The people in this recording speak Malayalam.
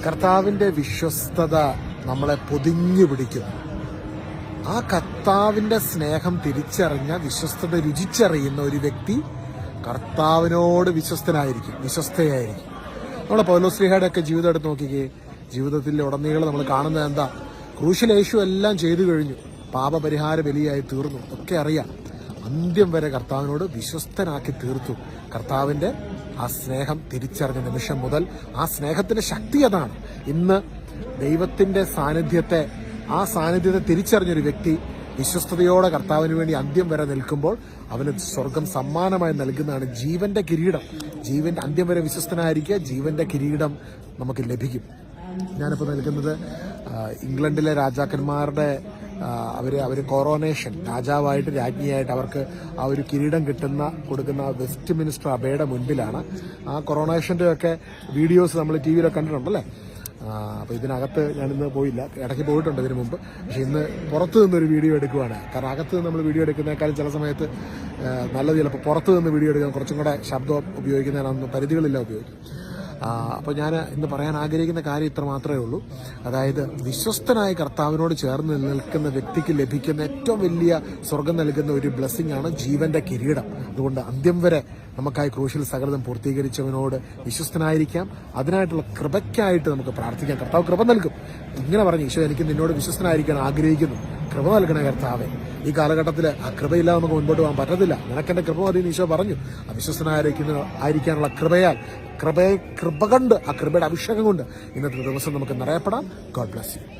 കർത്താവിൻ്റെ വിശ്വസ്തത നമ്മളെ പൊതിഞ്ഞു പിടിക്കുന്നു. ആ കർത്താവിൻ്റെ സ്നേഹം തിരിച്ചറിഞ്ഞ, വിശ്വസ്തത രുചിച്ചറിയുന്ന ഒരു വ്യക്തി കർത്താവിനോട് വിശ്വസ്തയായിരിക്കും. നമ്മളെ പൗലോസ്ലീഹയുടെ ഒക്കെ ജീവിതം എടുത്ത് നോക്കിക്കേ. ജീവിതത്തിൽ ഉടനീളം നമ്മൾ കാണുന്നത് എന്താ? ക്രൂശിൽ യേശു എല്ലാം ചെയ്തു കഴിഞ്ഞു, പാപപരിഹാര ബലിയായി തീർന്നു, ഒക്കെ അറിയാം. അന്ത്യം വരെ കർത്താവിനോട് വിശ്വസ്തനാക്കി തീർത്തു. കർത്താവിൻ്റെ ആ സ്നേഹം തിരിച്ചറിഞ്ഞ നിമിഷം മുതൽ ആ സ്നേഹത്തിന്റെ ശക്തി അതാണ്. ഇന്ന് ദൈവത്തിന്റെ സാന്നിധ്യത്തെ തിരിച്ചറിഞ്ഞൊരു വ്യക്തി വിശ്വസ്തയോടെ കർത്താവിന് വേണ്ടി അന്ത്യം വരെ നിൽക്കുമ്പോൾ അവന് സ്വർഗം സമ്മാനമായി നൽകുന്നതാണ് ജീവന്റെ കിരീടം. അന്ത്യം വരെ വിശ്വസ്തനായിരിക്കുക, ജീവന്റെ കിരീടം നമുക്ക് ലഭിക്കും. ഞാനിപ്പോൾ നിൽക്കുന്നത് ഇംഗ്ലണ്ടിലെ രാജാക്കന്മാരുടെ അവർ കൊറോണേഷൻ, രാജാവായിട്ട് രാജ്ഞിയായിട്ട് അവർക്ക് ആ ഒരു കിരീടം കൊടുക്കുന്ന വെസ്റ്റ് മിനിസ്റ്റർ അബയുടെ മുൻപിലാണ്. ആ കൊറോണേഷൻ്റെ ഒക്കെ വീഡിയോസ് നമ്മൾ ടി വിയിലൊക്കെ കണ്ടിട്ടുണ്ടല്ലേ. അപ്പോൾ ഇതിനകത്ത് ഞാനിന്ന് പോയില്ല, ഇടയ്ക്ക് പോയിട്ടുണ്ട് ഇതിനു മുമ്പ്. പക്ഷെ ഇന്ന് പുറത്തു നിന്നൊരു വീഡിയോ എടുക്കുവാണ്. കാരണം അകത്ത് നിന്ന് നമ്മൾ വീഡിയോ എടുക്കുന്നതിനേക്കാളും ചില സമയത്ത് നല്ലത് ചിലപ്പോൾ പുറത്തു നിന്ന് വീഡിയോ എടുക്കാൻ കുറച്ചും കൂടെ ശബ്ദം ഉപയോഗിക്കുന്നതിനൊന്നും പരിധികളില്ല ഉപയോഗിക്കും. അപ്പോൾ ഞാൻ ഇന്ന് പറയാൻ ആഗ്രഹിക്കുന്ന കാര്യം ഇത്ര മാത്രമേ ഉള്ളൂ. അതായത് വിശ്വസ്തനായ കർത്താവിനോട് ചേർന്ന് നിൽക്കുന്ന വ്യക്തിക്ക് ലഭിക്കുന്ന ഏറ്റവും വലിയ സ്വർഗം നൽകുന്ന ഒരു ബ്ലെസ്സിംഗ് ആണ് ജീവന്റെ കിരീടം. അതുകൊണ്ട് അന്ത്യം വരെ നമുക്കായി ക്രൂശിൽ സകലതും പൂർത്തീകരിച്ചവനോട് വിശ്വസ്തനായിരിക്കാം. അതിനായിട്ടുള്ള കൃപയ്ക്കായിട്ട് നമുക്ക് പ്രാർത്ഥിക്കാം. കർത്താവ് കൃപ നൽകും. ഇങ്ങനെ പറഞ്ഞു, ഈശോ എനിക്ക് നിന്നോട് വിശ്വസ്തനായിരിക്കാൻ ആഗ്രഹിക്കുന്നു, കൃപ നൽകണേ കർത്താവേ. ഈ കാലഘട്ടത്തിൽ ആ കൃപയില്ലാതെ നമുക്ക് മുൻപോട്ട് പോകാൻ പറ്റത്തില്ല. നിനക്കെന്റെ കൃപ മതി ഈശോ പറഞ്ഞു. അവിശ്വസ്തനായിരിക്കാനുള്ള കൃപ കൊണ്ട്, ആ കൃപയുടെ അഭിഷേകം കൊണ്ട് ഇന്നത്തെ ദിവസം നമുക്ക് നിറയപ്പെടാം. God bless you.